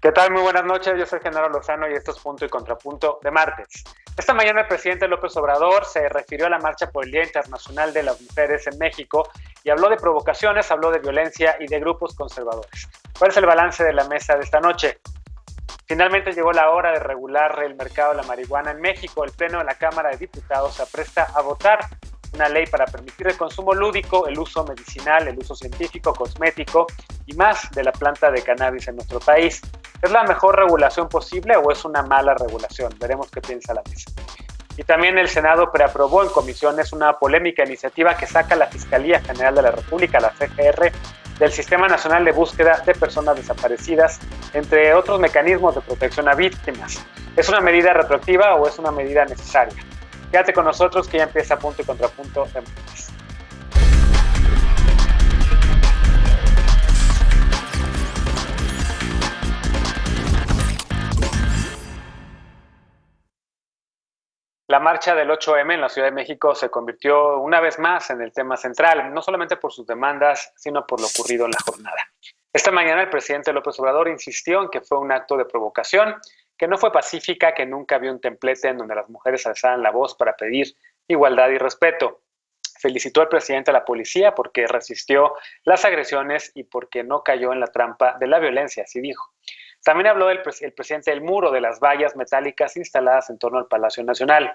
¿Qué tal? Muy buenas noches, yo soy Genaro Lozano y esto es Punto y Contrapunto de martes. Esta mañana el presidente López Obrador se refirió a la marcha por el Día Internacional de las Mujeres en México y habló de provocaciones, habló de violencia y de grupos conservadores. ¿Cuál es el balance de la mesa de esta noche? Finalmente llegó la hora de regular el mercado de la marihuana en México. El Pleno de la Cámara de Diputados se apresta a votar una ley para permitir el consumo lúdico, el uso medicinal, el uso científico, cosmético y más de la planta de cannabis en nuestro país. ¿Es la mejor regulación posible o es una mala regulación? Veremos qué piensa la mesa. Y también el Senado preaprobó en comisiones una polémica iniciativa que saca a la Fiscalía General de la República, la FGR, del Sistema Nacional de Búsqueda de Personas Desaparecidas, entre otros mecanismos de protección a víctimas. ¿Es una medida retroactiva o es una medida necesaria? Quédate con nosotros que ya empieza Punto y Contrapunto en martes. La marcha del 8M en la Ciudad de México se convirtió una vez más en el tema central, no solamente por sus demandas, sino por lo ocurrido en la jornada. Esta mañana el presidente López Obrador insistió en que fue un acto de provocación, que no fue pacífica, que nunca había un templete en donde las mujeres alzaran la voz para pedir igualdad y respeto. Felicitó al presidente a la policía porque resistió las agresiones y porque no cayó en la trampa de la violencia, así dijo. También habló el presidente del muro de las vallas metálicas instaladas en torno al Palacio Nacional.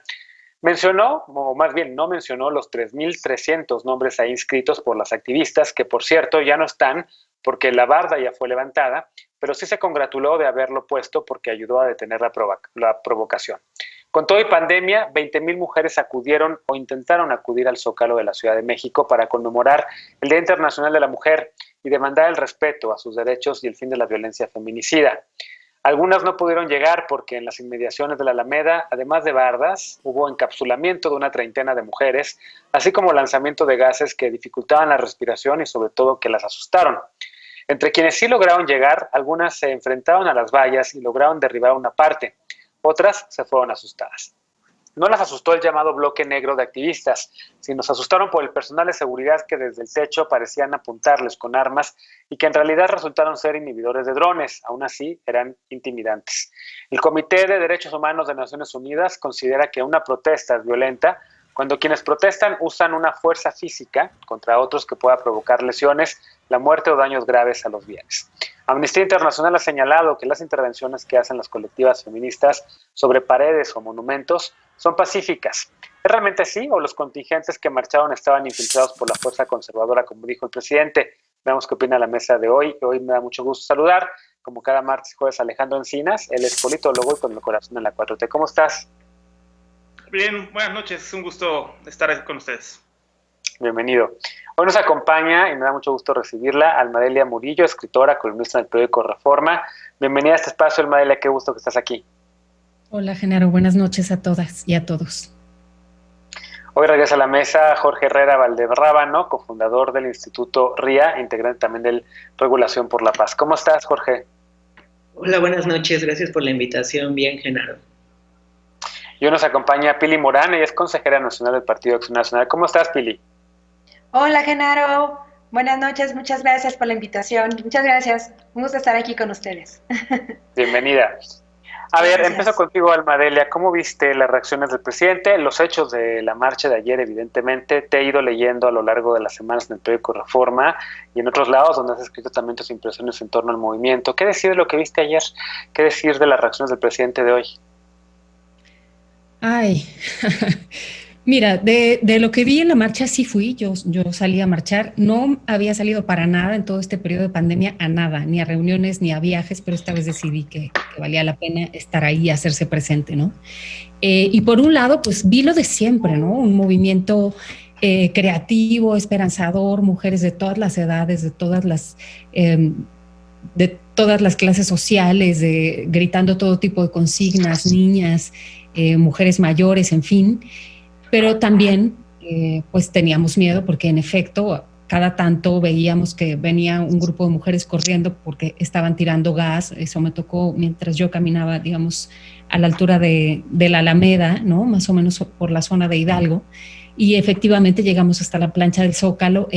Mencionó, o más bien no mencionó, los 3,300 nombres ahí inscritos por las activistas, que por cierto ya no están porque la barda ya fue levantada, pero sí se congratuló de haberlo puesto porque ayudó a detener la provocación. Con todo y pandemia, 20,000 mujeres acudieron o intentaron acudir al Zócalo de la Ciudad de México para conmemorar el Día Internacional de la Mujer y demandar el respeto a sus derechos y el fin de la violencia feminicida. Algunas no pudieron llegar porque en las inmediaciones de la Alameda, además de bardas, hubo encapsulamiento de una treintena de mujeres, así como lanzamiento de gases que dificultaban la respiración y sobre todo que las asustaron. Entre quienes sí lograron llegar, algunas se enfrentaron a las vallas y lograron derribar una parte. Otras se fueron asustadas. No las asustó el llamado bloque negro de activistas, sino se asustaron por el personal de seguridad que desde el techo parecían apuntarles con armas y que en realidad resultaron ser inhibidores de drones. Aún así, eran intimidantes. El Comité de Derechos Humanos de Naciones Unidas considera que una protesta es violenta cuando quienes protestan usan una fuerza física contra otros que pueda provocar lesiones, la muerte o daños graves a los bienes. Amnistía Internacional ha señalado que las intervenciones que hacen las colectivas feministas sobre paredes o monumentos son pacíficas. ¿Es realmente así o los contingentes que marcharon estaban infiltrados por la fuerza conservadora, como dijo el presidente? Veamos qué opina la mesa de hoy. Hoy me da mucho gusto saludar, como cada martes y jueves, Alejandro Encinas. Él es politólogo y con el corazón en la 4T. ¿Cómo estás? Bien, buenas noches. Es un gusto estar aquí con ustedes. Bienvenido. Hoy nos acompaña, y me da mucho gusto recibirla, Almadelia Murillo, escritora, columnista del periódico Reforma. Bienvenida a este espacio, Almadelia, qué gusto que estás aquí. Hola, Genaro, buenas noches a todas y a todos. Hoy regresa a la mesa Jorge Herrera Valderrábano, cofundador del Instituto RIA, integrante también del Regulación por la Paz. ¿Cómo estás, Jorge? Hola, buenas noches, gracias por la invitación. Bien, Genaro. Y hoy nos acompaña Pili Morán, ella es consejera nacional del Partido Acción Nacional. ¿Cómo estás, Pili? Hola, Genaro. Buenas noches, muchas gracias por la invitación. Muchas gracias. Un gusto estar aquí con ustedes. Bienvenida. A ver, empiezo contigo, Almadelia. ¿Cómo viste las reacciones del presidente? Los hechos de la marcha de ayer, evidentemente. Te he ido leyendo a lo largo de las semanas en el periódico Reforma y en otros lados donde has escrito también tus impresiones en torno al movimiento. ¿Qué decir de lo que viste ayer? ¿Qué decir de las reacciones del presidente de hoy? Ay, mira, de lo que vi en la marcha sí fui, yo salí a marchar, no había salido para nada en todo este periodo de pandemia, a nada, ni a reuniones, ni a viajes, pero esta vez decidí que valía la pena estar ahí y hacerse presente, ¿no? Y por un lado, pues vi lo de siempre, ¿no? Un movimiento creativo, esperanzador, mujeres de todas las edades, de todas las clases sociales, gritando todo tipo de consignas, niñas, mujeres mayores, en fin, pero también pues teníamos miedo porque en efecto cada tanto veíamos que venía un grupo de mujeres corriendo porque estaban tirando gas. Eso me tocó mientras yo caminaba, digamos, a la altura de la Alameda, ¿no? Más o menos por la zona de Hidalgo, y efectivamente llegamos hasta la plancha del Zócalo.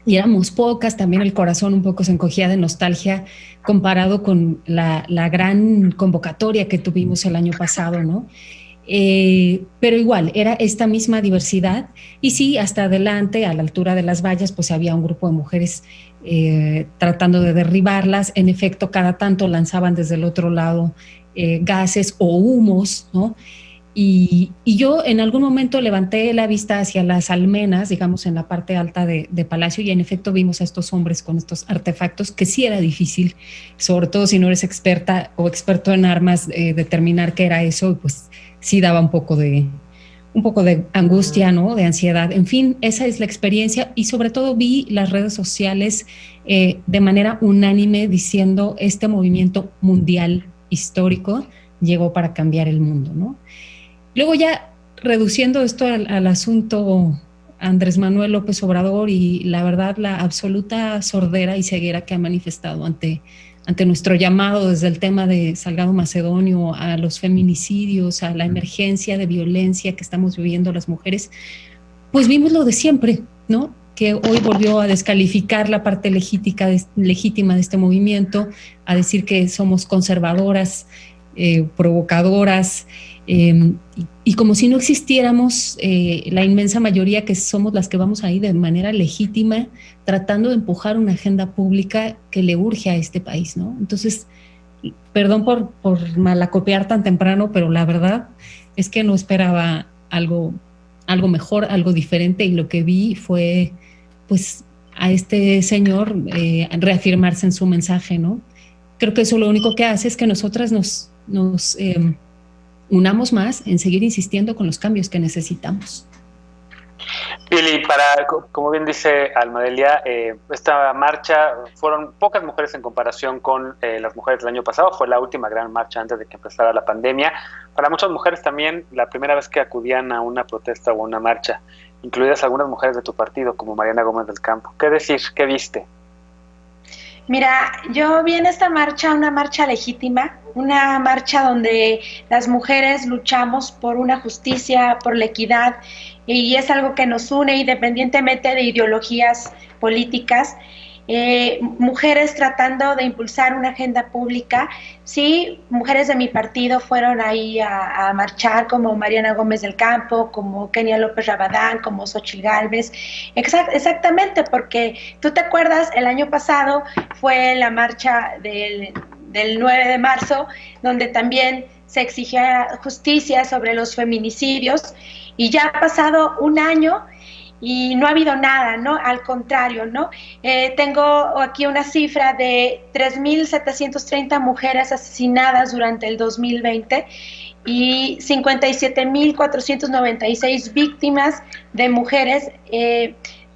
y éramos pocas, también el corazón un poco se encogía de nostalgia comparado con la gran convocatoria que tuvimos el año pasado, ¿no? Pero igual, era esta misma diversidad y sí, hasta adelante, a la altura de las vallas, pues había un grupo de mujeres tratando de derribarlas. En efecto, cada tanto lanzaban desde el otro lado gases o humos, ¿no? Y yo en algún momento levanté la vista hacia las almenas, digamos en la parte alta de Palacio, y en efecto vimos a estos hombres con estos artefactos, que sí era difícil, sobre todo si no eres experta o experto en armas, determinar qué era eso, y pues sí daba un poco de angustia, ¿no? De ansiedad. En fin, esa es la experiencia, y sobre todo vi las redes sociales de manera unánime diciendo: este movimiento mundial histórico llegó para cambiar el mundo, ¿no? Luego, ya reduciendo esto al asunto Andrés Manuel López Obrador y la verdad la absoluta sordera y ceguera que ha manifestado ante nuestro llamado desde el tema de Salgado Macedonio, a los feminicidios, a la emergencia de violencia que estamos viviendo las mujeres, pues vimos lo de siempre, ¿no? Que hoy volvió a descalificar la parte legítima de este movimiento, a decir que somos conservadoras, provocadoras, y como si no existiéramos la inmensa mayoría que somos las que vamos ahí de manera legítima tratando de empujar una agenda pública que le urge a este país, ¿no? Entonces, perdón por malacopiar tan temprano, pero la verdad es que no esperaba algo mejor, algo diferente, y lo que vi fue pues a este señor reafirmarse en su mensaje, ¿no? Creo que eso lo único que hace es que nosotras nos unamos más en seguir insistiendo con los cambios que necesitamos. Pili, como bien dice Almadelia, esta marcha fueron pocas mujeres en comparación con las mujeres del año pasado. Fue la última gran marcha antes de que empezara la pandemia. Para muchas mujeres también la primera vez que acudían a una protesta o una marcha, incluidas algunas mujeres de tu partido, como Mariana Gómez del Campo. ¿Qué decir? ¿Qué viste? Mira, yo vi en esta marcha una marcha legítima, una marcha donde las mujeres luchamos por una justicia, por la equidad, y es algo que nos une independientemente de ideologías políticas. Mujeres tratando de impulsar una agenda pública. Sí, mujeres de mi partido fueron ahí a marchar, como Mariana Gómez del Campo, como Kenia López Rabadán, como Xochitl Gálvez. Exactamente, porque tú te acuerdas, el año pasado fue la marcha del 9 de marzo, donde también se exigía justicia sobre los feminicidios, y ya ha pasado un año y no ha habido nada, ¿no? Al contrario, ¿no? Tengo aquí una cifra de 3.730 mujeres asesinadas durante el 2020 y 57.496 víctimas de mujeres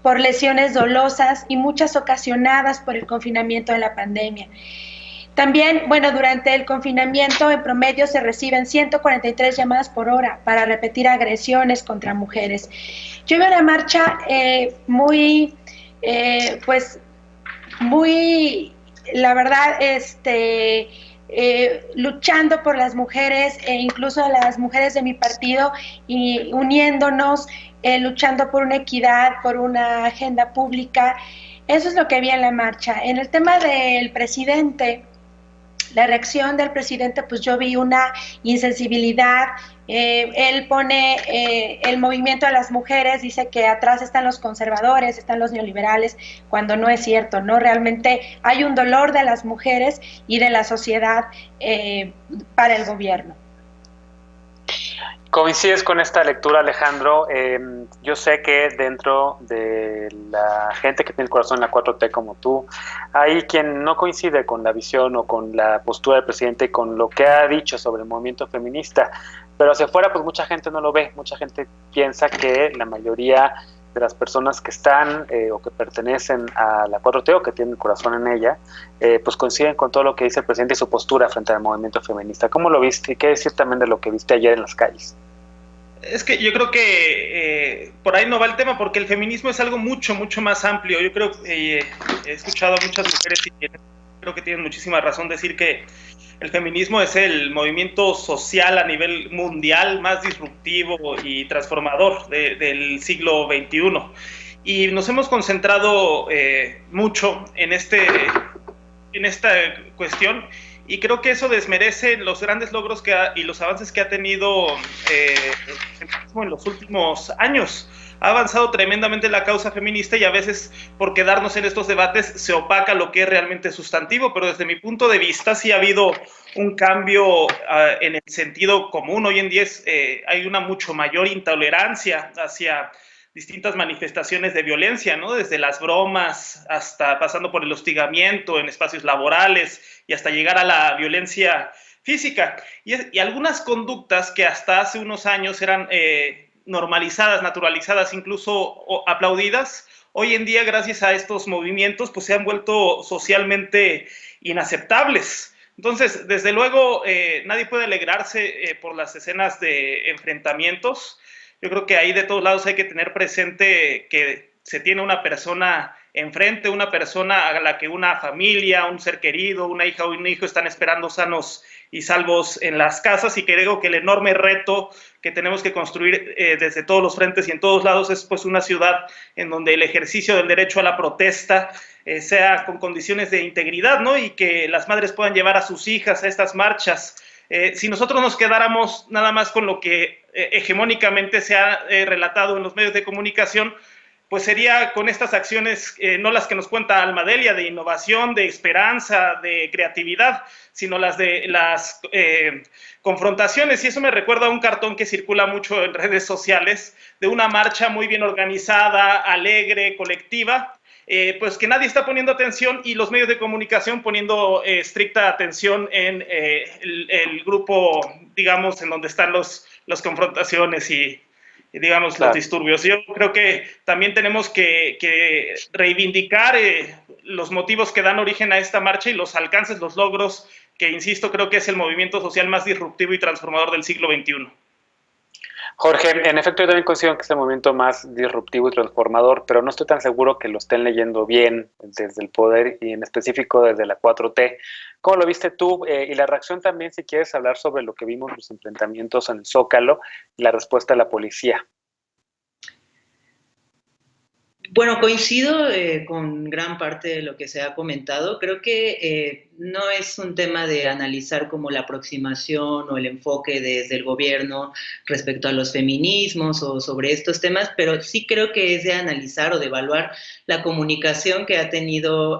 por lesiones dolosas, y muchas ocasionadas por el confinamiento de la pandemia. También, bueno, durante el confinamiento en promedio se reciben 143 llamadas por hora para repetir agresiones contra mujeres. Yo veo una marcha muy, la verdad, luchando por las mujeres, incluso las mujeres de mi partido, y uniéndonos, luchando por una equidad, por una agenda pública. Eso es lo que vi en la marcha. En el tema del presidente, la reacción del presidente, pues yo vi una insensibilidad. Él pone el movimiento de las mujeres, dice que atrás están los conservadores, están los neoliberales, cuando no es cierto, ¿no? Realmente hay un dolor de las mujeres y de la sociedad para el gobierno. ¿Coincides con esta lectura, Alejandro? Yo sé que dentro de la gente que tiene el corazón en la 4T como tú, hay quien no coincide con la visión o con la postura del presidente y con lo que ha dicho sobre el movimiento feminista, pero hacia afuera pues mucha gente no lo ve. Mucha gente piensa que la mayoría de las personas que están o que pertenecen a la 4T o que tienen el corazón en ella, pues coinciden con todo lo que dice el presidente y su postura frente al movimiento feminista. ¿Cómo lo viste? ¿Y qué decir también de lo que viste ayer en las calles? Es que yo creo que por ahí no va el tema, porque el feminismo es algo mucho, mucho más amplio. Yo creo que he escuchado a muchas mujeres y creo que tienen muchísima razón decir que el feminismo es el movimiento social a nivel mundial más disruptivo y transformador del siglo XXI. y nos hemos concentrado mucho en esta cuestión, y creo que eso desmerece los grandes logros y los avances que ha tenido en los últimos años. Ha avanzado tremendamente la causa feminista, y a veces por quedarnos en estos debates se opaca lo que es realmente sustantivo, pero desde mi punto de vista sí ha habido un cambio en el sentido común. Hoy en día hay una mucho mayor intolerancia hacia distintas manifestaciones de violencia, ¿no? Desde las bromas hasta pasando por el hostigamiento en espacios laborales y hasta llegar a la violencia física. Y algunas conductas que hasta hace unos años eran normalizadas, naturalizadas, incluso aplaudidas, hoy en día, gracias a estos movimientos, pues se han vuelto socialmente inaceptables. Entonces, desde luego, nadie puede alegrarse por las escenas de enfrentamientos. Yo creo que ahí de todos lados hay que tener presente que se tiene una persona enfrente, una persona a la que una familia, un ser querido, una hija o un hijo están esperando sanos y salvos en las casas, y creo que el enorme reto que tenemos que construir desde todos los frentes y en todos lados es pues una ciudad en donde el ejercicio del derecho a la protesta sea con condiciones de integridad, ¿no? Y que las madres puedan llevar a sus hijas a estas marchas. Si nosotros nos quedáramos nada más con lo que hegemónicamente se ha relatado en los medios de comunicación, pues sería con estas acciones, no las que nos cuenta Almadelia, de innovación, de esperanza, de creatividad, sino las de las confrontaciones. Y eso me recuerda a un cartón que circula mucho en redes sociales, de una marcha muy bien organizada, alegre, colectiva, pues que nadie está poniendo atención, y los medios de comunicación poniendo estricta atención en el grupo, digamos, en donde están las confrontaciones y digamos, claro, los disturbios. Yo creo que también tenemos que reivindicar los motivos que dan origen a esta marcha y los alcances, los logros, que, insisto, creo que es el movimiento social más disruptivo y transformador del siglo XXI. Jorge, en efecto, yo también considero que es el movimiento más disruptivo y transformador, pero no estoy tan seguro que lo estén leyendo bien desde el poder y en específico desde la 4T. ¿Cómo lo viste tú? Y la reacción también, si quieres hablar sobre lo que vimos, los enfrentamientos en el Zócalo y la respuesta de la policía. Bueno, coincido con gran parte de lo que se ha comentado. Creo que no es un tema de analizar como la aproximación o el enfoque desde el gobierno respecto a los feminismos o sobre estos temas, pero sí creo que es de analizar o de evaluar la comunicación que ha tenido,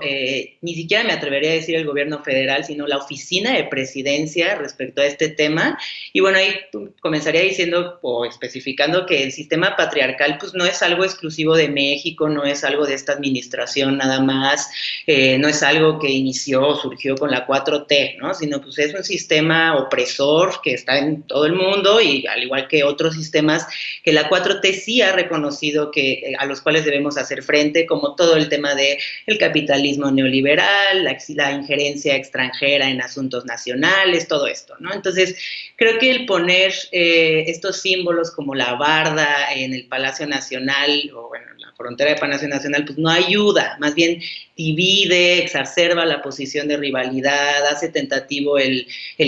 ni siquiera me atrevería a decir el gobierno federal, sino la oficina de presidencia respecto a este tema. Y bueno, ahí comenzaría diciendo o especificando que el sistema patriarcal pues no es algo exclusivo de México, no es algo de esta administración nada más, no es algo que inició o surgió con la 4T, ¿no? Sino pues es un sistema opresor que está en todo el mundo, y al igual que otros sistemas que la 4T sí ha reconocido que a los cuales debemos hacer frente, como todo el tema de el capitalismo neoliberal, la injerencia extranjera en asuntos nacionales, todo esto, ¿no? Entonces, creo que el poner estos símbolos como la barda en el Palacio Nacional, o bueno, en la frontera de Palacio Nacional, pues no ayuda, más bien divide, exacerba la posición de rivalidad, hace tentativo el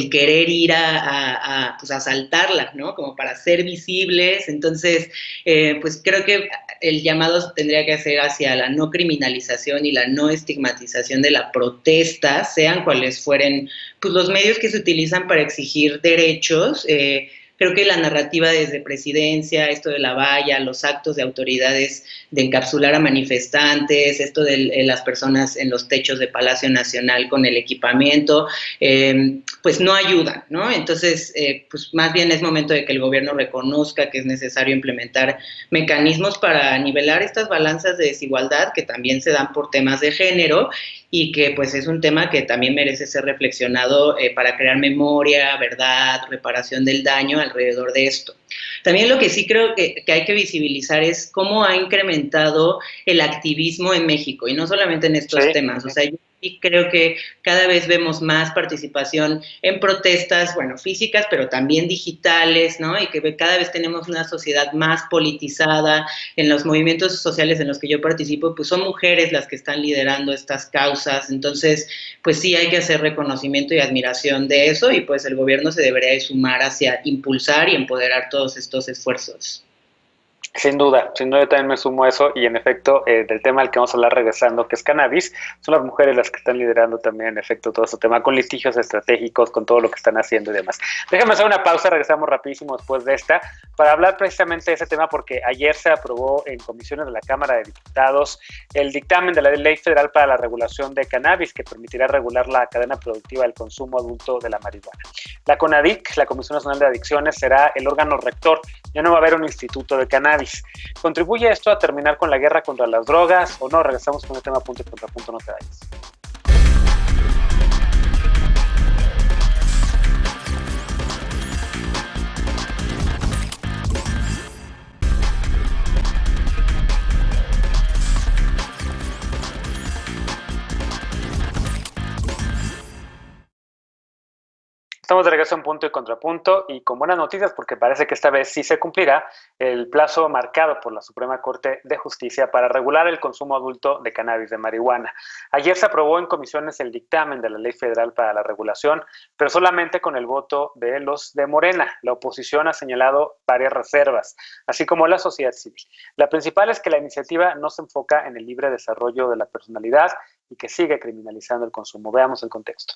querer ir pues a asaltarla, ¿no? Como para ser visibles. Entonces, pues creo que el llamado tendría que ser hacia la no criminalización y la no estigmatización de la protesta, sean cuales fueren pues los medios que se utilizan para exigir derechos. Creo que la narrativa desde presidencia, esto de la valla, los actos de autoridades de encapsular a manifestantes, esto de las personas en los techos de Palacio Nacional con el equipamiento, pues no ayudan, ¿no? Entonces, pues más bien es momento de que el gobierno reconozca que es necesario implementar mecanismos para nivelar estas balanzas de desigualdad que también se dan por temas de género, y que pues es un tema que también merece ser reflexionado para crear memoria, verdad, reparación del daño alrededor de esto. También lo que sí creo que hay que visibilizar es cómo ha incrementado el activismo en México, y no solamente en estos temas. O sea, yo sí creo que cada vez vemos más participación en protestas, bueno, físicas, pero también digitales, ¿no? Y que cada vez tenemos una sociedad más politizada. En los movimientos sociales en los que yo participo, pues son mujeres las que están liderando estas causas. Entonces, pues sí hay que hacer reconocimiento y admiración de eso, y pues el gobierno se debería de sumar hacia impulsar y empoderar todos estos esfuerzos. Sin duda, yo también me sumo a eso y en efecto del tema al que vamos a hablar regresando, que es cannabis, son las mujeres las que están liderando también en efecto todo este tema con litigios estratégicos, con todo lo que están haciendo y demás. Déjame hacer una pausa, regresamos rapidísimo después de esta para hablar precisamente de ese tema porque ayer se aprobó en comisiones de la Cámara de Diputados el dictamen de la Ley Federal para la Regulación de Cannabis que permitirá regular la cadena productiva del consumo adulto de la marihuana. La CONADIC, la Comisión Nacional de Adicciones, será el órgano rector, ya no va a haber un instituto de cannabis. ¿Contribuye esto a terminar con la guerra contra las drogas o no? Regresamos con el tema punto y contrapunto, no te vayas. Estamos de regreso en punto y contrapunto y con buenas noticias porque parece que esta vez sí se cumplirá el plazo marcado por la Suprema Corte de Justicia para regular el consumo adulto de cannabis de marihuana. Ayer se aprobó en comisiones el dictamen de la Ley Federal para la regulación, pero solamente con el voto de los de Morena. La oposición ha señalado varias reservas, así como la sociedad civil. La principal es que la iniciativa no se enfoca en el libre desarrollo de la personalidad y que sigue criminalizando el consumo. Veamos el contexto.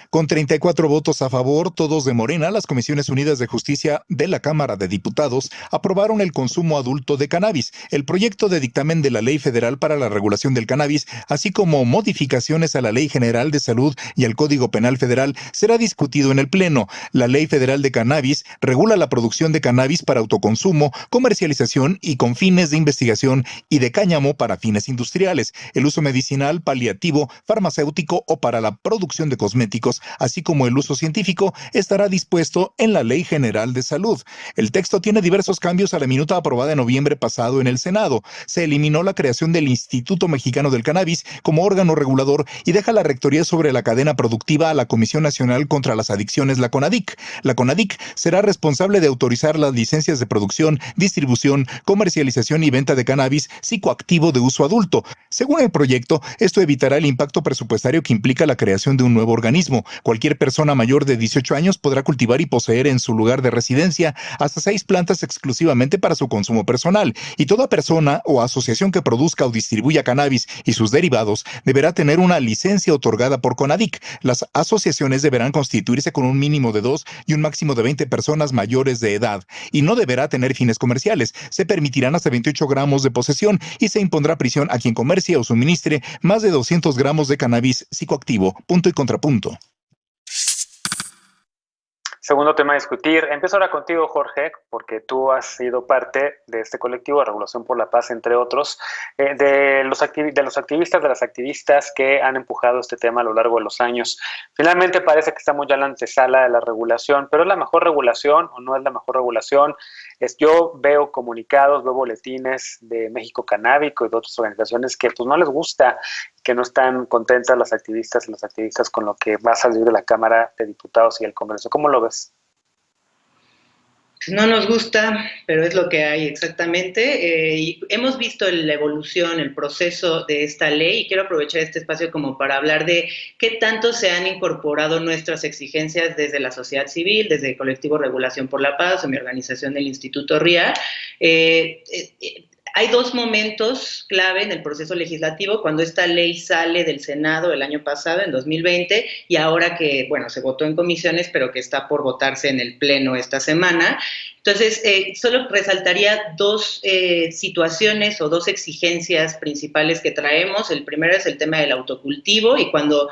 Con 34 votos a favor, todos de Morena, las Comisiones Unidas de Justicia de la Cámara de Diputados aprobaron el consumo adulto de cannabis, el proyecto de dictamen de la Ley Federal para la Regulación del Cannabis, así como modificaciones a la Ley General de Salud y al Código Penal Federal, será discutido en el Pleno. La Ley Federal de Cannabis regula la producción de cannabis para autoconsumo, comercialización y con fines de investigación y de cáñamo para fines industriales, el uso medicinal, paliativo, farmacéutico o para la producción de cosméticos, así como el uso científico, estará dispuesto en la Ley General de Salud. El texto tiene diversos cambios a la minuta aprobada en noviembre pasado en el Senado. Se eliminó la creación del Instituto Mexicano del Cannabis como órgano regulador y deja la rectoría sobre la cadena productiva a la Comisión Nacional contra las Adicciones, la CONADIC. La CONADIC será responsable de autorizar las licencias de producción, distribución, comercialización y venta de cannabis psicoactivo de uso adulto. Según el proyecto, esto evitará el impacto presupuestario que implica la creación de un nuevo organismo. Cualquier persona mayor de 18 años podrá cultivar y poseer en su lugar de residencia hasta 6 plantas exclusivamente para su consumo personal, y toda persona o asociación que produzca o distribuya cannabis y sus derivados deberá tener una licencia otorgada por CONADIC. Las asociaciones deberán constituirse con un mínimo de 2 y un máximo de 20 personas mayores de edad, y no deberá tener fines comerciales. Se permitirán hasta 28 gramos de posesión y se impondrá prisión a quien comercie o suministre más de 200 gramos de cannabis psicoactivo. Punto y contrapunto. Segundo tema a discutir. Empiezo ahora contigo, Jorge, porque tú has sido parte de este colectivo de Regulación por la Paz, entre otros, de los activistas, de las activistas que han empujado este tema a lo largo de los años. Finalmente parece que estamos ya en la antesala de la regulación, pero ¿es la mejor regulación o no es la mejor regulación? Yo veo comunicados, veo boletines de México Canábico y de otras organizaciones que pues no les gusta, que no están contentas las activistas y los activistas con lo que va a salir de la Cámara de Diputados y el Congreso. ¿Cómo lo ves? No nos gusta, pero es lo que hay exactamente. Y hemos visto la evolución, el proceso de esta ley, y quiero aprovechar este espacio como para hablar de qué tanto se han incorporado nuestras exigencias desde la sociedad civil, desde el colectivo Regulación por la Paz o mi organización del Instituto RIA. Hay dos momentos clave en el proceso legislativo, cuando esta ley sale del Senado el año pasado, en 2020, y ahora que, bueno, se votó en comisiones, pero que está por votarse en el Pleno esta semana. Entonces, solo resaltaría dos situaciones o dos exigencias principales que traemos. El primero es el tema del autocultivo, y cuando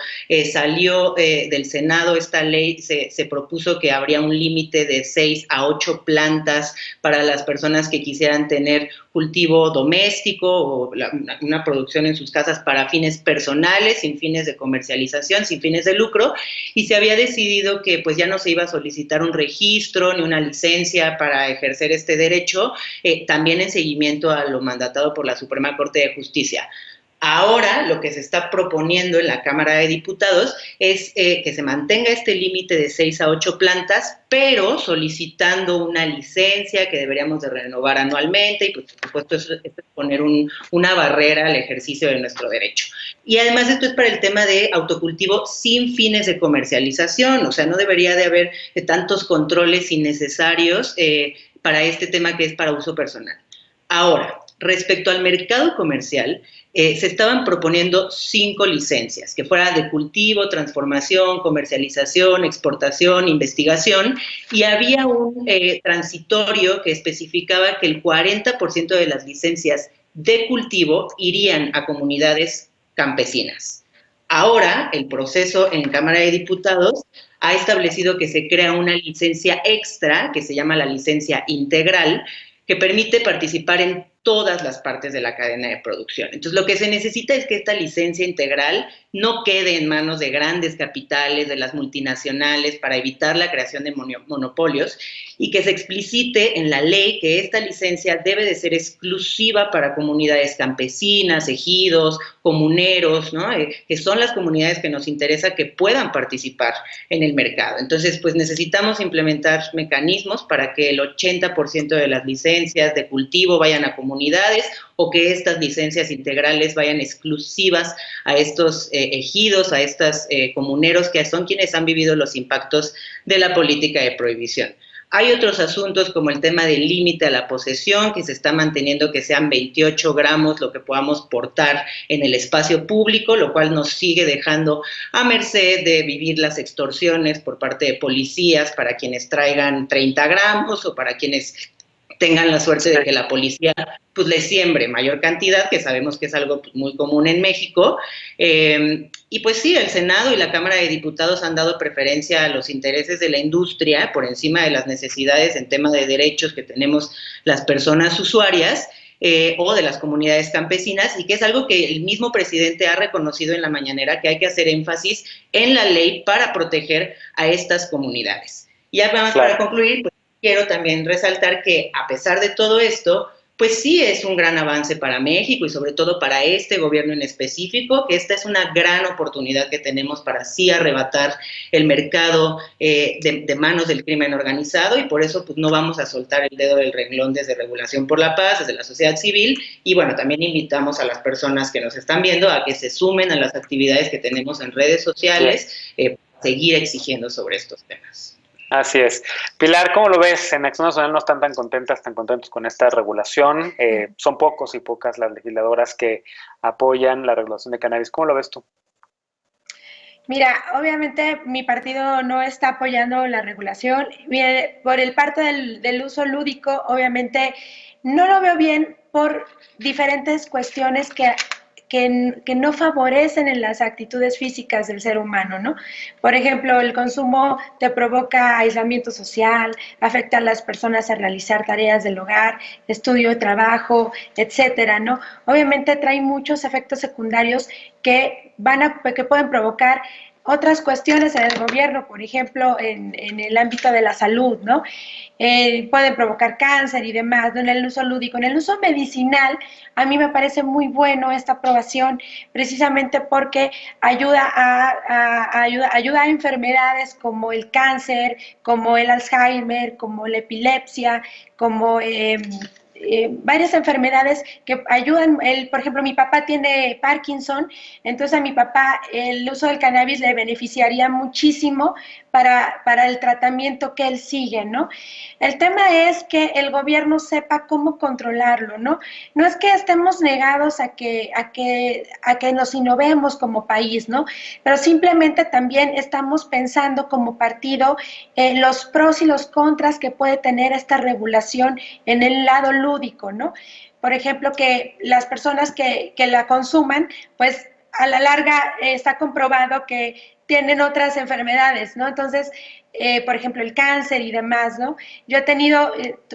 salió del Senado esta ley, se propuso que habría un límite de 6 a 8 plantas para las personas que quisieran tener cultivo doméstico o una producción en sus casas para fines personales, sin fines de comercialización, sin fines de lucro, y se había decidido que pues ya no se iba a solicitar un registro ni una licencia para ejercer este derecho, también en seguimiento a lo mandatado por la Suprema Corte de Justicia. Ahora lo que se está proponiendo en la Cámara de Diputados es que se mantenga este límite de 6 a 8 plantas, pero solicitando una licencia que deberíamos de renovar anualmente, y pues, por supuesto eso es poner una barrera al ejercicio de nuestro derecho. Y además esto es para el tema de autocultivo sin fines de comercialización, o sea, no debería de haber tantos controles innecesarios para este tema que es para uso personal. Ahora, respecto al mercado comercial, se estaban proponiendo 5 licencias, que fuera de cultivo, transformación, comercialización, exportación, investigación, y había un transitorio que especificaba que el 40% de las licencias de cultivo irían a comunidades campesinas. Ahora, el proceso en Cámara de Diputados ha establecido que se crea una licencia extra, que se llama la licencia integral, que permite participar en todas las partes de la cadena de producción. Entonces, lo que se necesita es que esta licencia integral no quede en manos de grandes capitales, de las multinacionales, para evitar la creación de monopolios, y que se explicite en la ley que esta licencia debe de ser exclusiva para comunidades campesinas, ejidos, comuneros, ¿no? Que son las comunidades que nos interesa que puedan participar en el mercado. Entonces, pues necesitamos implementar mecanismos para que el 80% de las licencias de cultivo vayan a comunidades, o que estas licencias integrales vayan exclusivas a estos ejidos, a estos comuneros que son quienes han vivido los impactos de la política de prohibición. Hay otros asuntos como el tema del límite a la posesión, que se está manteniendo que sean 28 gramos lo que podamos portar en el espacio público, lo cual nos sigue dejando a merced de vivir las extorsiones por parte de policías para quienes traigan 30 gramos o para quienes tengan la suerte de que la policía pues les siembre mayor cantidad, que sabemos que es algo pues, muy común en México. Y pues sí, el Senado y la Cámara de Diputados han dado preferencia a los intereses de la industria por encima de las necesidades en tema de derechos que tenemos las personas usuarias, o de las comunidades campesinas, y que es algo que el mismo presidente ha reconocido en la mañanera, que hay que hacer énfasis en la ley para proteger a estas comunidades. Y ya más para concluir, pues, quiero también resaltar que a pesar de todo esto, pues sí es un gran avance para México y sobre todo para este gobierno en específico, que esta es una gran oportunidad que tenemos para sí arrebatar el mercado de manos del crimen organizado, y por eso pues no vamos a soltar el dedo del renglón desde Regulación por la Paz, desde la sociedad civil, y bueno, también invitamos a las personas que nos están viendo a que se sumen a las actividades que tenemos en redes sociales, para seguir exigiendo sobre estos temas. Así es. Pilar, ¿cómo lo ves? En Acción Nacional no están tan contentos con esta regulación. Son pocos y pocas las legisladoras que apoyan la regulación de cannabis. ¿Cómo lo ves tú? Mira, obviamente mi partido no está apoyando la regulación. Por el parte del uso lúdico, obviamente no lo veo bien por diferentes cuestiones que no favorecen en las actitudes físicas del ser humano, ¿no? Por ejemplo, el consumo te provoca aislamiento social, afecta a las personas a realizar tareas del hogar, estudio, trabajo, etcétera, ¿no? Obviamente trae muchos efectos secundarios que pueden provocar otras cuestiones en el gobierno, por ejemplo, en el ámbito de la salud, ¿no? Pueden provocar cáncer y demás, ¿no? En el uso lúdico. En el uso medicinal, a mí me parece muy bueno esta aprobación, precisamente porque ayuda a enfermedades como el cáncer, como el Alzheimer, como la epilepsia, como varias enfermedades que ayudan. Por ejemplo, mi papá tiene Parkinson, entonces a mi papá el uso del cannabis le beneficiaría muchísimo para el tratamiento que él sigue, ¿no? El tema es que el gobierno sepa cómo controlarlo, ¿no? No es que estemos negados a que nos innovemos como país, ¿no? Pero simplemente también estamos pensando como partido los pros y los contras que puede tener esta regulación en el lado lúdico, ¿no? Por ejemplo, que las personas que la consuman, pues a la larga está comprobado que tienen otras enfermedades, ¿no? Entonces, por ejemplo, el cáncer y demás, ¿no? Yo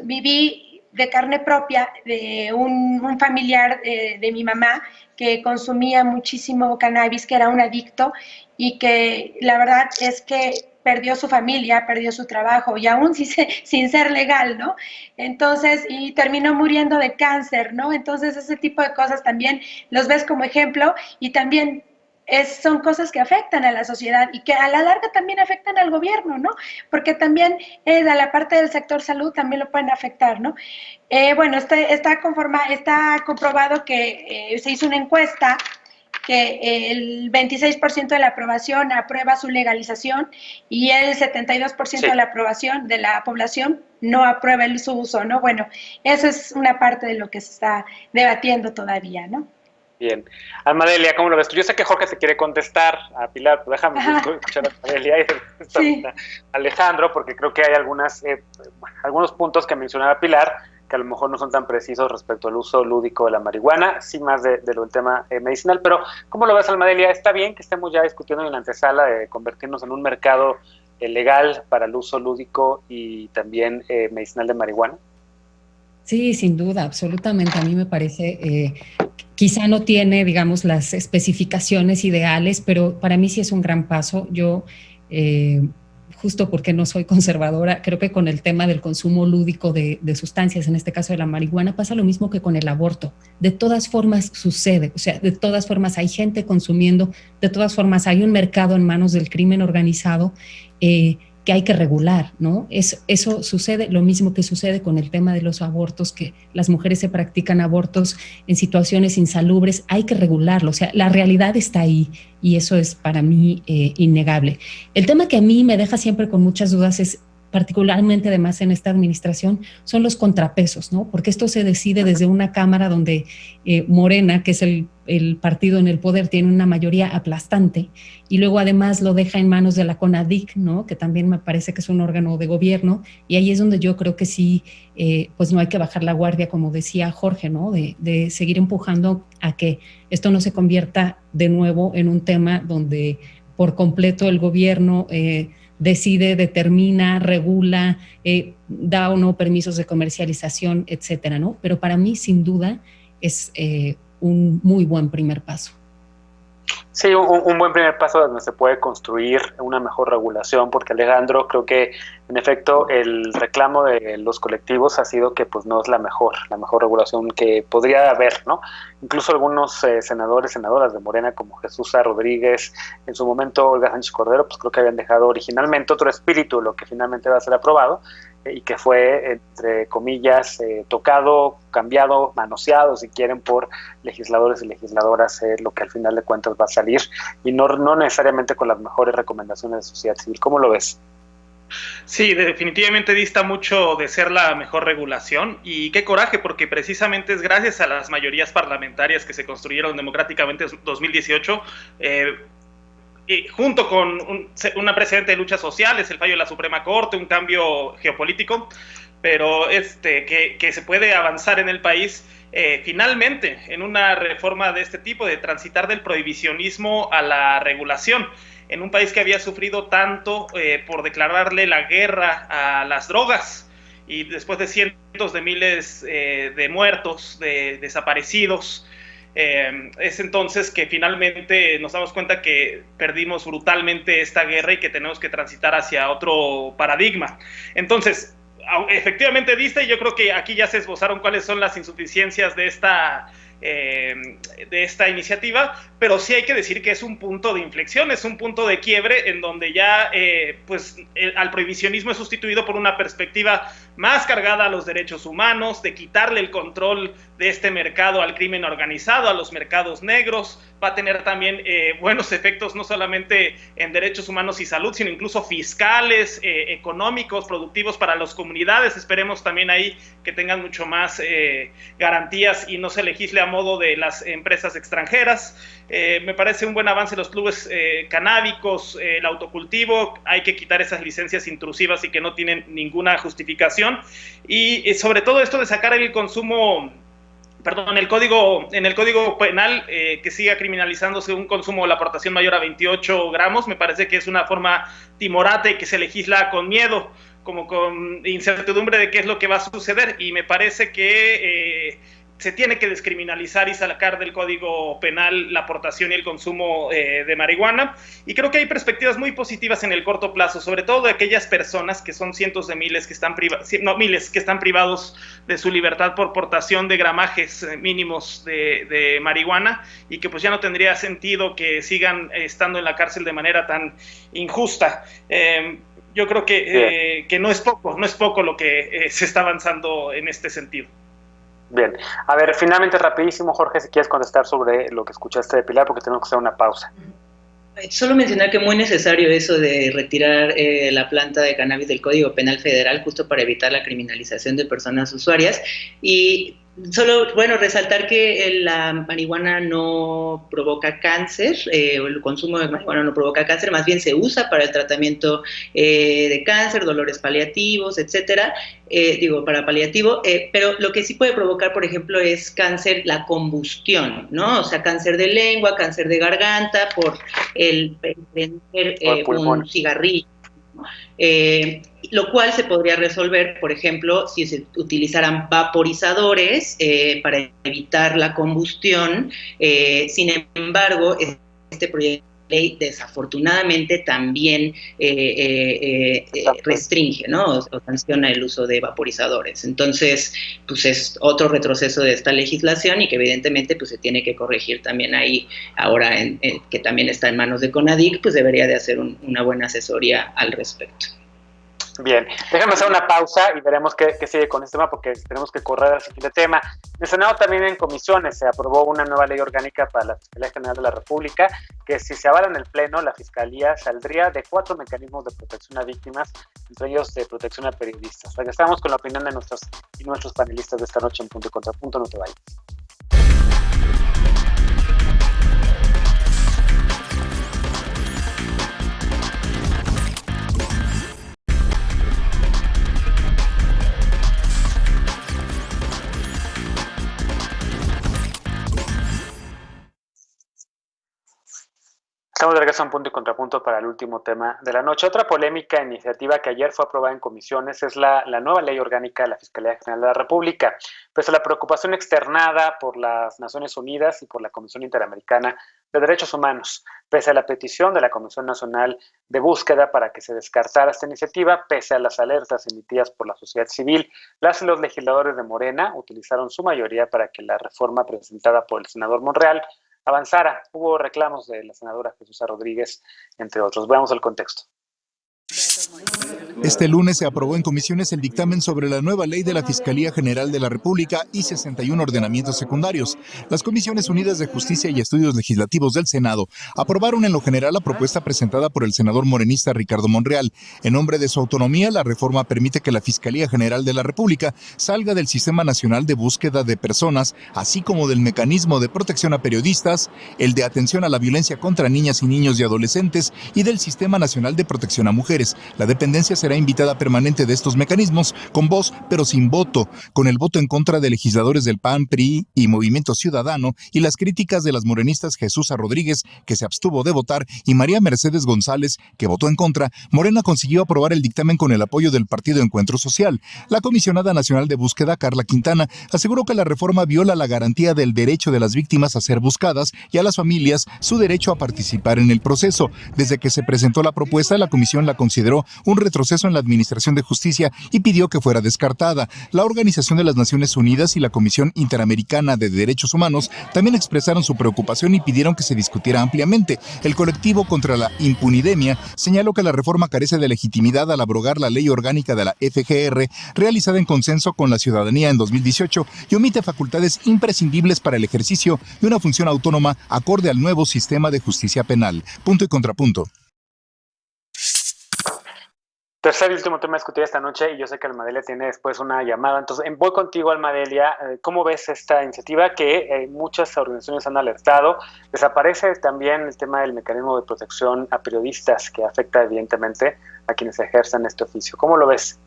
viví de carne propia de un familiar de mi mamá que consumía muchísimo cannabis, que era un adicto, y que la verdad es que perdió su familia, perdió su trabajo, y aún sin ser legal, ¿no? Entonces, y terminó muriendo de cáncer, ¿no? Entonces, ese tipo de cosas también los ves como ejemplo, y también son cosas que afectan a la sociedad y que a la larga también afectan al gobierno, ¿no? Porque también a la parte del sector salud también lo pueden afectar, ¿no? Bueno, está comprobado que se hizo una encuesta que el 26% de la aprobación aprueba su legalización y el 72% de la aprobación de la población no aprueba su uso, ¿no? Bueno, eso es una parte de lo que se está debatiendo todavía, ¿no? Bien. Almadelia, ¿cómo lo ves tú? Yo sé que Jorge te quiere contestar a Pilar, pero déjame escuchar a Almadelia y sí. A Alejandro, porque creo que hay algunos puntos que mencionaba Pilar que a lo mejor no son tan precisos respecto al uso lúdico de la marihuana, sí más de lo del tema medicinal, pero ¿cómo lo ves, Almadelia? ¿Está bien que estemos ya discutiendo en la antesala de convertirnos en un mercado legal para el uso lúdico y también medicinal de marihuana? Sí, sin duda, absolutamente. A mí me parece, quizá no tiene, digamos, las especificaciones ideales, pero para mí sí es un gran paso. Yo, justo porque no soy conservadora, creo que con el tema del consumo lúdico de sustancias, en este caso de la marihuana, pasa lo mismo que con el aborto. De todas formas sucede, o sea, de todas formas hay gente consumiendo, de todas formas hay un mercado en manos del crimen organizado, que hay que regular, ¿no? Eso sucede, lo mismo que sucede con el tema de los abortos, que las mujeres se practican abortos en situaciones insalubres, hay que regularlo, o sea, la realidad está ahí y eso es para mí innegable. El tema que a mí me deja siempre con muchas dudas es, particularmente además en esta administración, son los contrapesos, ¿no? Porque esto se decide desde una Cámara donde Morena, que es el partido en el poder, tiene una mayoría aplastante, y luego además lo deja en manos de la CONADIC, ¿no? Que también me parece que es un órgano de gobierno, y ahí es donde yo creo que sí, pues no hay que bajar la guardia, como decía Jorge, ¿no? De seguir empujando a que esto no se convierta de nuevo en un tema donde por completo el gobierno decide, determina, regula, da o no permisos de comercialización, etcétera, ¿no? Pero para mí, sin duda, es un muy buen primer paso. Sí, un buen primer paso donde se puede construir una mejor regulación, porque Alejandro, creo que en efecto el reclamo de los colectivos ha sido que pues no es la mejor regulación que podría haber, ¿no? Incluso algunos senadores, senadoras de Morena como Jesús A. Rodríguez, en su momento Olga Sánchez Cordero, pues creo que habían dejado originalmente otro espíritu, lo que finalmente va a ser aprobado, y que fue, entre comillas, tocado, cambiado, manoseado, si quieren, por legisladores y legisladoras, lo que al final de cuentas va a salir, y no necesariamente con las mejores recomendaciones de sociedad civil. ¿Cómo lo ves? Sí, definitivamente dista mucho de ser la mejor regulación, y qué coraje, porque precisamente es gracias a las mayorías parlamentarias que se construyeron democráticamente en 2018, y junto con una precedente de luchas sociales, el fallo de la Suprema Corte, un cambio geopolítico, pero que se puede avanzar en el país finalmente en una reforma de este tipo, de transitar del prohibicionismo a la regulación, en un país que había sufrido tanto por declararle la guerra a las drogas, y después de cientos de miles de muertos, de desaparecidos. Es entonces que finalmente nos damos cuenta que perdimos brutalmente esta guerra y que tenemos que transitar hacia otro paradigma. Entonces, efectivamente dista, y yo creo que aquí ya se esbozaron cuáles son las insuficiencias de esta iniciativa, pero sí hay que decir que es un punto de inflexión, es un punto de quiebre en donde ya al prohibicionismo es sustituido por una perspectiva más cargada a los derechos humanos, de quitarle el control de este mercado al crimen organizado, a los mercados negros. Va a tener también buenos efectos no solamente en derechos humanos y salud, sino incluso fiscales, económicos, productivos para las comunidades. Esperemos también ahí que tengan mucho más garantías y no se legisle a modo de las empresas extranjeras. Me parece un buen avance los clubes canábicos, el autocultivo. Hay que quitar esas licencias intrusivas y que no tienen ninguna justificación, y sobre todo esto de sacar el consumo, en el Código Penal, que siga criminalizándose un consumo o la aportación mayor a 28 gramos, me parece que es una forma timorata y que se legisla con miedo, como con incertidumbre de qué es lo que va a suceder, y me parece que se tiene que descriminalizar y sacar del Código Penal la aportación y el consumo de marihuana, y creo que hay perspectivas muy positivas en el corto plazo, sobre todo de aquellas personas que son cientos de miles que están miles que están privados de su libertad por portación de gramajes mínimos de marihuana, y que pues ya no tendría sentido que sigan estando en la cárcel de manera tan injusta. Yo creo que no es poco lo que se está avanzando en este sentido. Bien. A ver, finalmente, rapidísimo, Jorge, si quieres contestar sobre lo que escuchaste de Pilar, porque tenemos que hacer una pausa. Solo mencionar que es muy necesario eso de retirar la planta de cannabis del Código Penal Federal justo para evitar la criminalización de personas usuarias. Y solo, bueno, resaltar que la marihuana no provoca cáncer, o el consumo de marihuana no provoca cáncer, más bien se usa para el tratamiento de cáncer, dolores paliativos, etcétera. Para paliativo, pero lo que sí puede provocar, por ejemplo, es cáncer, la combustión, ¿no? O sea, cáncer de lengua, cáncer de garganta, por el prender un cigarrillo. Lo cual se podría resolver, por ejemplo, si se utilizaran vaporizadores para evitar la combustión. Sin embargo, este proyecto de ley desafortunadamente también restringe, ¿no? O sanciona el uso de vaporizadores. Entonces, pues es otro retroceso de esta legislación y que evidentemente pues se tiene que corregir también ahí. Ahora que también está en manos de CONADIC, pues debería de hacer una buena asesoría al respecto. Bien, déjame hacer una pausa y veremos qué sigue con este tema, porque tenemos que correr al siguiente tema. En el Senado también en comisiones se aprobó una nueva ley orgánica para la Fiscalía General de la República, que si se avala en el Pleno, la Fiscalía saldría de 4 mecanismos de protección a víctimas, entre ellos de protección a periodistas. Regresamos con la opinión de nuestros panelistas de esta noche en Punto y Contrapunto. No te vayas. Estamos de regreso a un Punto y Contrapunto para el último tema de la noche. Otra polémica iniciativa que ayer fue aprobada en comisiones es la nueva ley orgánica de la Fiscalía General de la República. Pese a la preocupación externada por las Naciones Unidas y por la Comisión Interamericana de Derechos Humanos, pese a la petición de la Comisión Nacional de Búsqueda para que se descartara esta iniciativa, pese a las alertas emitidas por la sociedad civil, las y los legisladores de Morena utilizaron su mayoría para que la reforma presentada por el senador Monreal avanzara. Hubo reclamos de la senadora Jesús Rodríguez, entre otros. Veamos el contexto. Este lunes se aprobó en comisiones el dictamen sobre la nueva ley de la Fiscalía General de la República y 61 ordenamientos secundarios. Las Comisiones Unidas de Justicia y Estudios Legislativos del Senado aprobaron en lo general la propuesta presentada por el senador morenista Ricardo Monreal. En nombre de su autonomía, la reforma permite que la Fiscalía General de la República salga del Sistema Nacional de Búsqueda de Personas, así como del Mecanismo de Protección a Periodistas, el de Atención a la Violencia contra Niñas y Niños y Adolescentes y del Sistema Nacional de Protección a Mujeres. La dependencia será invitada permanente de estos mecanismos, con voz pero sin voto, con el voto en contra de legisladores del PAN, PRI y Movimiento Ciudadano y las críticas de las morenistas Jesús Rodríguez, que se abstuvo de votar, y María Mercedes González, que votó en contra. Morena consiguió aprobar el dictamen con el apoyo del Partido Encuentro Social. La comisionada nacional de búsqueda, Carla Quintana, aseguró que la reforma viola la garantía del derecho de las víctimas a ser buscadas y a las familias su derecho a participar en el proceso. Desde que se presentó la propuesta, la comisión la consideró un retroceso en la Administración de Justicia y pidió que fuera descartada. La Organización de las Naciones Unidas y la Comisión Interamericana de Derechos Humanos también expresaron su preocupación y pidieron que se discutiera ampliamente. El colectivo contra la impunidemia señaló que la reforma carece de legitimidad al abrogar la ley orgánica de la FGR realizada en consenso con la ciudadanía en 2018 y omite facultades imprescindibles para el ejercicio de una función autónoma acorde al nuevo sistema de justicia penal. Punto y contrapunto. Tercer y último tema a discutir esta noche, y yo sé que Almadelia tiene después una llamada. Entonces, voy contigo, Almadelia. ¿Cómo ves esta iniciativa que muchas organizaciones han alertado? Desaparece también el tema del mecanismo de protección a periodistas, que afecta evidentemente a quienes ejercen este oficio. ¿Cómo lo ves?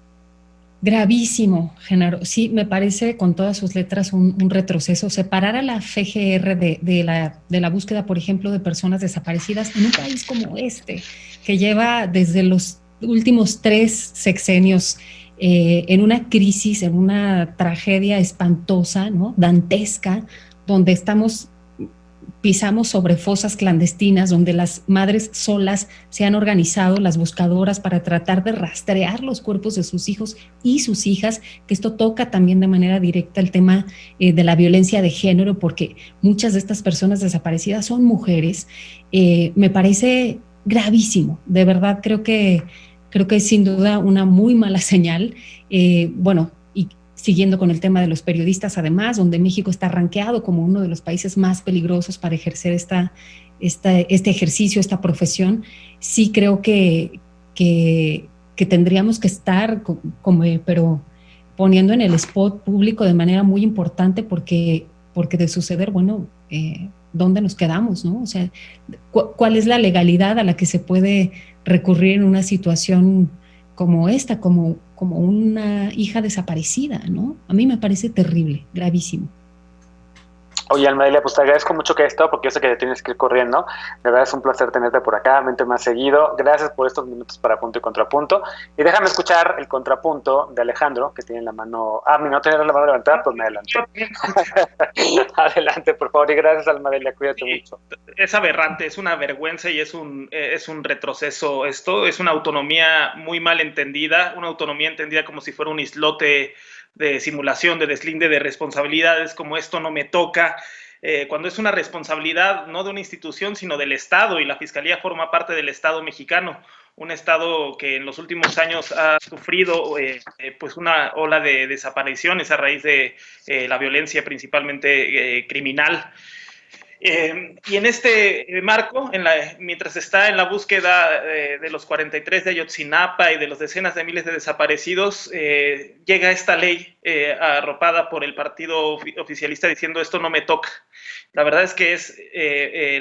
Gravísimo, Genaro. Sí, me parece con todas sus letras un retroceso. Separar a la FGR de la búsqueda, por ejemplo, de personas desaparecidas en un país como este, que lleva desde los últimos 3 sexenios en una crisis, en una tragedia espantosa, ¿no? Dantesca, donde pisamos sobre fosas clandestinas, donde las madres solas se han organizado, las buscadoras, para tratar de rastrear los cuerpos de sus hijos y sus hijas, que esto toca también de manera directa el tema de la violencia de género, porque muchas de estas personas desaparecidas son mujeres. Me parece gravísimo, de verdad creo que es sin duda una muy mala señal. Y siguiendo con el tema de los periodistas, además, donde México está rankeado como uno de los países más peligrosos para ejercer este ejercicio, esta profesión, sí creo que tendríamos que estar pero poniendo en el spot público de manera muy importante, porque de suceder, bueno, ¿dónde nos quedamos, no? O sea, ¿cuál es la legalidad a la que se puede recurrir en una situación como esta, como una hija desaparecida, ¿no? A mí me parece terrible, gravísimo. Oye, Almadelia, pues te agradezco mucho que hayas estado, porque yo sé que te tienes que ir corriendo. De verdad es un placer tenerte por acá, vente más seguido. Gracias por estos minutos para punto y contrapunto. Y déjame escuchar el contrapunto de Alejandro, que tiene en la mano... no tenía la mano levantada, pues me adelanté. Adelante, por favor, y gracias, Almadelia, cuídate mucho. Es aberrante, es una vergüenza y es un retroceso esto. Es una autonomía muy mal entendida, una autonomía entendida como si fuera un islote de simulación, de deslinde de responsabilidades, como esto no me toca, cuando es una responsabilidad no de una institución, sino del Estado, y la Fiscalía forma parte del Estado mexicano, un Estado que en los últimos años ha sufrido pues una ola de desapariciones a raíz de la violencia principalmente criminal. Y en este marco, mientras está en la búsqueda de los 43 de Ayotzinapa y de los decenas de miles de desaparecidos, llega esta ley arropada por el partido oficialista diciendo esto no me toca. La verdad es que es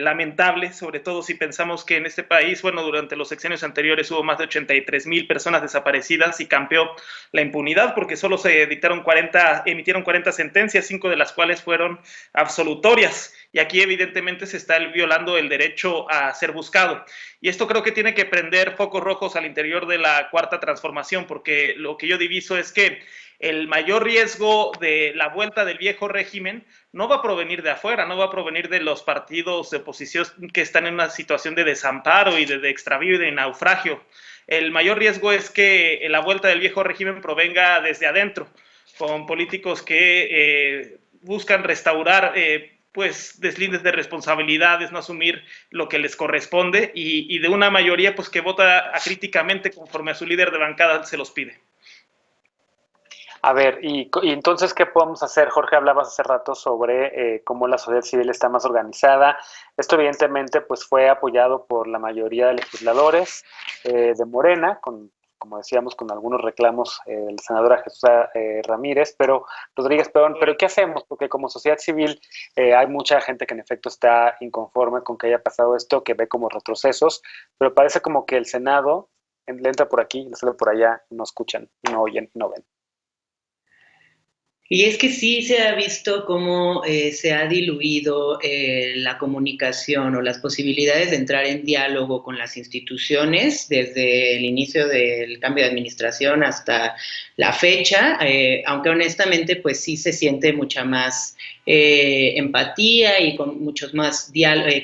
lamentable, sobre todo si pensamos que en este país, bueno, durante los sexenios anteriores hubo más de 83,000 personas desaparecidas y campeó la impunidad porque solo se emitieron 40 sentencias, 5 de las cuales fueron absolutorias. Y aquí evidentemente se está violando el derecho a ser buscado. Y esto creo que tiene que prender focos rojos al interior de la Cuarta Transformación, porque lo que yo diviso es que el mayor riesgo de la vuelta del viejo régimen no va a provenir de afuera, no va a provenir de los partidos de oposición que están en una situación de desamparo y de extravío y de naufragio. El mayor riesgo es que la vuelta del viejo régimen provenga desde adentro, con políticos que buscan restaurar pues deslindes de responsabilidades, no asumir lo que les corresponde y de una mayoría pues que vota acríticamente conforme a su líder de bancada se los pide. A ver, y entonces, ¿qué podemos hacer? Jorge, hablabas hace rato sobre cómo la sociedad civil está más organizada. Esto evidentemente pues fue apoyado por la mayoría de legisladores de Morena, como decíamos, con algunos reclamos del senador Jesús Ramírez, pero ¿qué hacemos? Porque como sociedad civil hay mucha gente que en efecto está inconforme con que haya pasado esto, que ve como retrocesos, pero parece como que el Senado le entra por aquí, le sale por allá, no escuchan, no oyen, no ven. Y es que sí se ha visto cómo se ha diluido la comunicación o las posibilidades de entrar en diálogo con las instituciones desde el inicio del cambio de administración hasta la fecha, aunque honestamente pues sí se siente mucha más empatía y con muchos más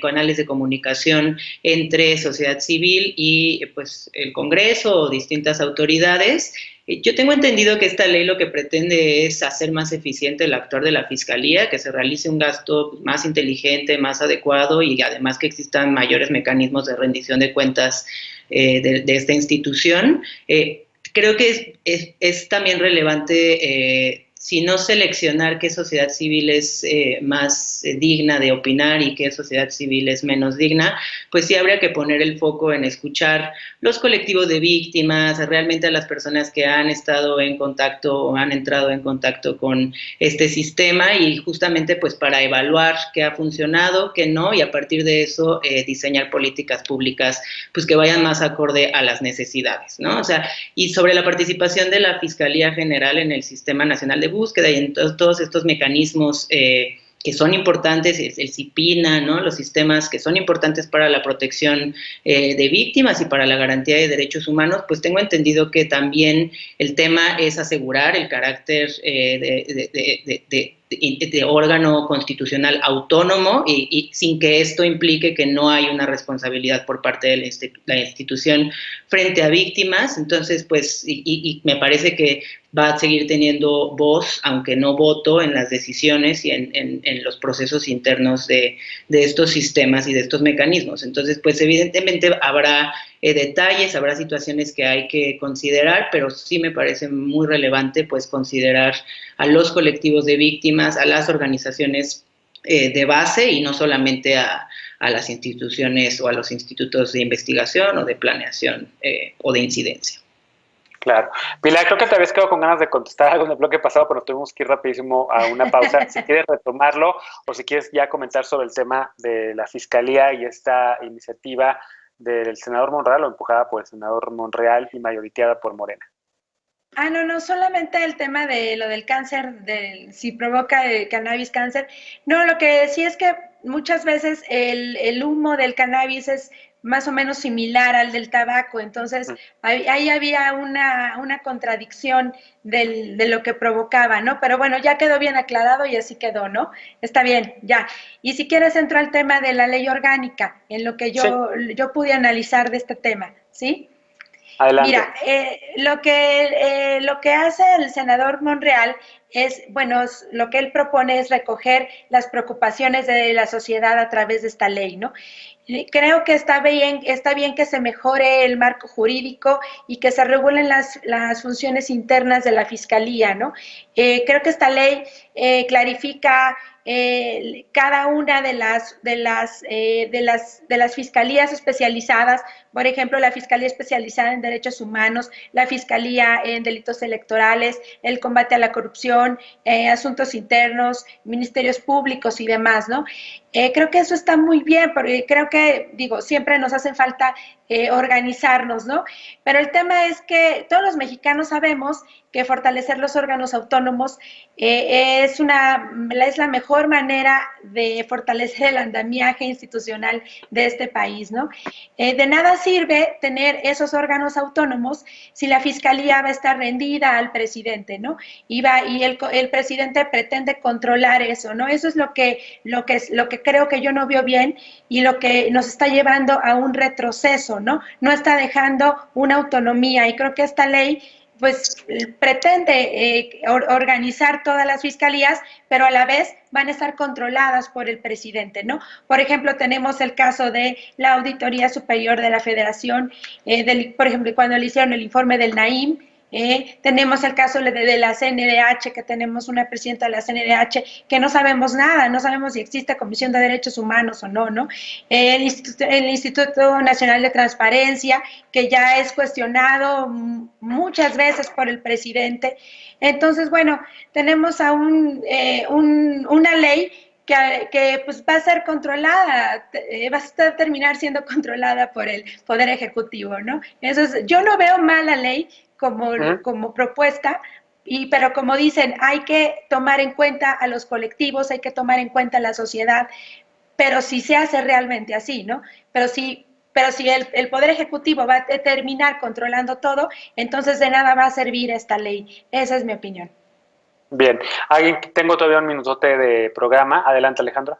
canales de comunicación entre sociedad civil y pues el Congreso o distintas autoridades. Yo tengo entendido que esta ley lo que pretende es hacer más eficiente el actuar de la Fiscalía, que se realice un gasto más inteligente, más adecuado y además que existan mayores mecanismos de rendición de cuentas de esta institución. Creo que es también relevante si no seleccionar qué sociedad civil es más digna de opinar y qué sociedad civil es menos digna, pues sí habría que poner el foco en escuchar los colectivos de víctimas, realmente a las personas que han estado en contacto o han entrado en contacto con este sistema y justamente pues para evaluar qué ha funcionado, qué no, y a partir de eso diseñar políticas públicas pues que vayan más acorde a las necesidades, ¿no? O sea, y sobre la participación de la Fiscalía General en el Sistema Nacional de Búsqueda y en todos estos mecanismos que son importantes, el CIPINA, ¿no? Los sistemas que son importantes para la protección de víctimas y para la garantía de derechos humanos, pues tengo entendido que también el tema es asegurar el carácter de órgano constitucional autónomo y sin que esto implique que no hay una responsabilidad por parte de la institución frente a víctimas. Entonces, pues, y me parece que va a seguir teniendo voz, aunque no voto, en las decisiones y en los procesos internos de estos sistemas y de estos mecanismos. Entonces, pues evidentemente habrá detalles, habrá situaciones que hay que considerar, pero sí me parece muy relevante pues considerar a los colectivos de víctimas, a las organizaciones de base y no solamente a las instituciones o a los institutos de investigación o de planeación o de incidencia. Claro. Pilar, creo que te habías quedado con ganas de contestar algo en el bloque pasado, pero tuvimos que ir rapidísimo a una pausa. Si quieres retomarlo o si quieres ya comentar sobre el tema de la Fiscalía y esta iniciativa del senador Monreal, o empujada por el senador Monreal y mayoriteada por Morena. No, solamente el tema de lo del cáncer, si provoca el cannabis cáncer. No, lo que sí es que muchas veces el humo del cannabis es más o menos similar al del tabaco, entonces ahí había una contradicción de lo que provocaba, ¿no? Pero bueno, ya quedó bien aclarado y así quedó, ¿no? Está bien, ya. Y si quieres entro al tema de la ley orgánica, en lo que yo pude analizar de este tema, ¿sí? Adelante. Mira, lo que hace el senador Monreal es, bueno, lo que él propone es recoger las preocupaciones de la sociedad a través de esta ley, ¿no? Creo que está bien que se mejore el marco jurídico y que se regulen las funciones internas de la Fiscalía, ¿no? Creo que esta ley clarifica cada una de las fiscalías especializadas, por ejemplo, la Fiscalía Especializada en Derechos Humanos, la Fiscalía en Delitos Electorales, el combate a la corrupción, asuntos internos, ministerios públicos y demás, ¿no? Creo que eso está muy bien, porque creo que, siempre nos hacen falta organizarnos, ¿no? Pero el tema es que todos los mexicanos sabemos que fortalecer los órganos autónomos es la mejor manera de fortalecer el andamiaje institucional de este país, ¿no? De nada sirve tener esos órganos autónomos si la Fiscalía va a estar rendida al presidente, ¿no? Y el presidente pretende controlar eso, ¿no? Eso es lo que creo que yo no veo bien y lo que nos está llevando a un retroceso, ¿no? No está dejando una autonomía y creo que esta ley pues pretende organizar todas las fiscalías, pero a la vez van a estar controladas por el presidente, ¿no? Por ejemplo, tenemos el caso de la Auditoría Superior de la Federación, por ejemplo, cuando le hicieron el informe del Naim, tenemos el caso de la CNDH, que tenemos una presidenta de la CNDH que no sabemos nada, no sabemos si existe Comisión de Derechos Humanos o no, ¿no? El Instituto Nacional de Transparencia, que ya es cuestionado muchas veces por el presidente. Entonces, bueno, tenemos a una ley que pues va a ser controlada, va a terminar siendo controlada por el Poder Ejecutivo, ¿no? Entonces, yo no veo mal la ley como propuesta, pero como dicen, hay que tomar en cuenta a los colectivos, hay que tomar en cuenta a la sociedad, pero si se hace realmente así, ¿no? Pero si el Poder Ejecutivo va a terminar controlando todo, entonces de nada va a servir esta ley. Esa es mi opinión. Bien, tengo todavía un minutote de programa. Adelante, Alejandro.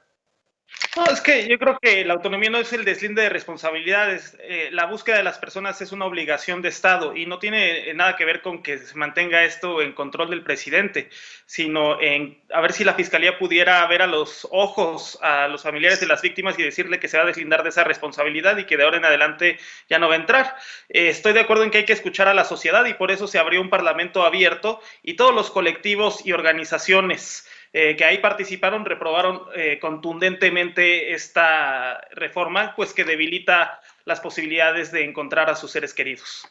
No, es que yo creo que la autonomía no es el deslinde de responsabilidades. La búsqueda de las personas es una obligación de Estado y no tiene nada que ver con que se mantenga esto en control del presidente, sino en a ver si la Fiscalía pudiera ver a los ojos a los familiares de las víctimas y decirle que se va a deslindar de esa responsabilidad y que de ahora en adelante ya no va a entrar. Estoy de acuerdo en que hay que escuchar a la sociedad y por eso se abrió un parlamento abierto y todos los colectivos y organizaciones que ahí participaron, reprobaron contundentemente esta reforma, pues que debilita las posibilidades de encontrar a sus seres queridos.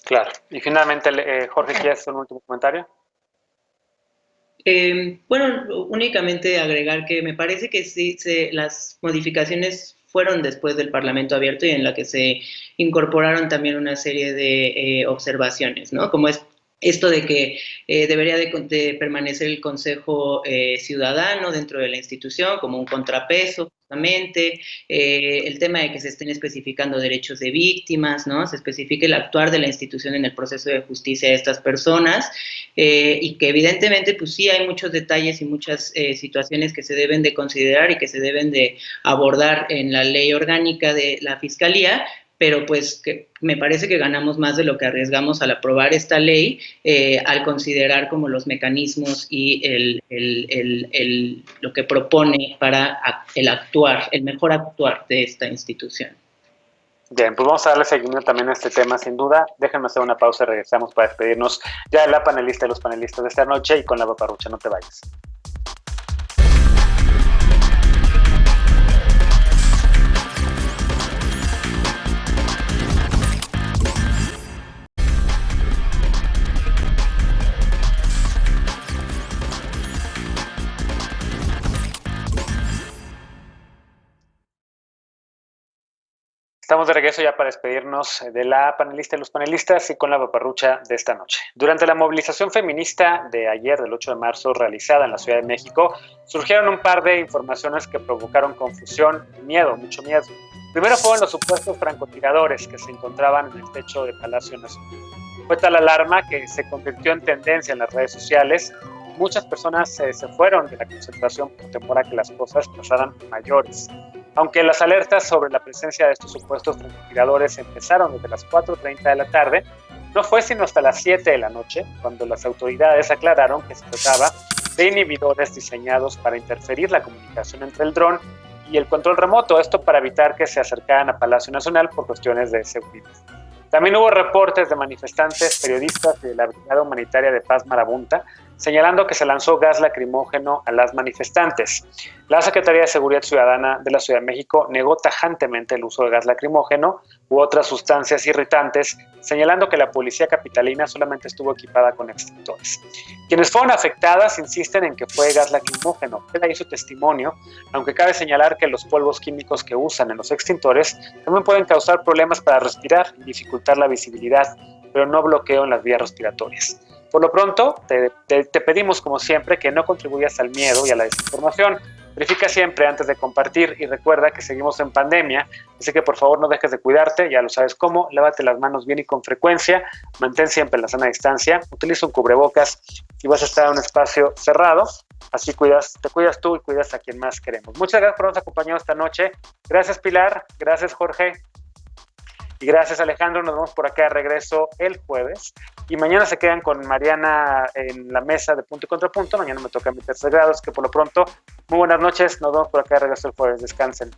Claro. Y finalmente, Jorge, ¿quieres hacer un último comentario? Bueno, únicamente agregar que me parece que sí, las modificaciones fueron después del Parlamento abierto y en la que se incorporaron también una serie de observaciones, ¿no? Como es esto de que debería de permanecer el Consejo Ciudadano dentro de la institución como un contrapeso, justamente, el tema de que se estén especificando derechos de víctimas, ¿no? Se especifique el actuar de la institución en el proceso de justicia de estas personas y que evidentemente pues sí hay muchos detalles y muchas situaciones que se deben de considerar y que se deben de abordar en la ley orgánica de la Fiscalía, pero pues que me parece que ganamos más de lo que arriesgamos al aprobar esta ley, al considerar como los mecanismos y lo que propone para el mejor actuar de esta institución. Bien, pues vamos a darle seguimiento también a este tema, sin duda. Déjenme hacer una pausa y regresamos para despedirnos ya de la panelista y los panelistas de esta noche y con la paparrucha. No te vayas. Estamos de regreso ya para despedirnos de la panelista y los panelistas y con la paparrucha de esta noche. Durante la movilización feminista de ayer, del 8 de marzo, realizada en la Ciudad de México, surgieron un par de informaciones que provocaron confusión y miedo, mucho miedo. Primero fueron los supuestos francotiradores que se encontraban en el techo de Palacio Nacional. Fue tal alarma que se convirtió en tendencia en las redes sociales. Muchas personas se fueron de la concentración por temor a que las cosas pasaran mayores. Aunque las alertas sobre la presencia de estos supuestos francotiradores empezaron desde las 4:30 de la tarde, no fue sino hasta las 7 de la noche cuando las autoridades aclararon que se trataba de inhibidores diseñados para interferir la comunicación entre el dron y el control remoto, esto para evitar que se acercaran a Palacio Nacional por cuestiones de seguridad. También hubo reportes de manifestantes, periodistas y de la Brigada Humanitaria de Paz Marabunta señalando que se lanzó gas lacrimógeno a las manifestantes. La Secretaría de Seguridad Ciudadana de la Ciudad de México negó tajantemente el uso de gas lacrimógeno u otras sustancias irritantes, señalando que la policía capitalina solamente estuvo equipada con extintores. Quienes fueron afectadas insisten en que fue gas lacrimógeno. Él ahí su testimonio, aunque cabe señalar que los polvos químicos que usan en los extintores también pueden causar problemas para respirar y dificultar la visibilidad, pero no bloqueo en las vías respiratorias. Por lo pronto, te pedimos, como siempre, que no contribuyas al miedo y a la desinformación. Verifica siempre antes de compartir y recuerda que seguimos en pandemia, así que por favor no dejes de cuidarte, ya lo sabes cómo, lávate las manos bien y con frecuencia, mantén siempre la sana distancia, utiliza un cubrebocas si vas a estar en un espacio cerrado, así te cuidas tú y cuidas a quien más queremos. Muchas gracias por habernos acompañado esta noche. Gracias Pilar, gracias Jorge. Y gracias Alejandro, nos vemos por acá de regreso el jueves. Y mañana se quedan con Mariana en la mesa de Punto y Contrapunto. Mañana me toca mi tercer grado, así que por lo pronto, muy buenas noches. Nos vemos por acá de regreso el jueves. Descansen.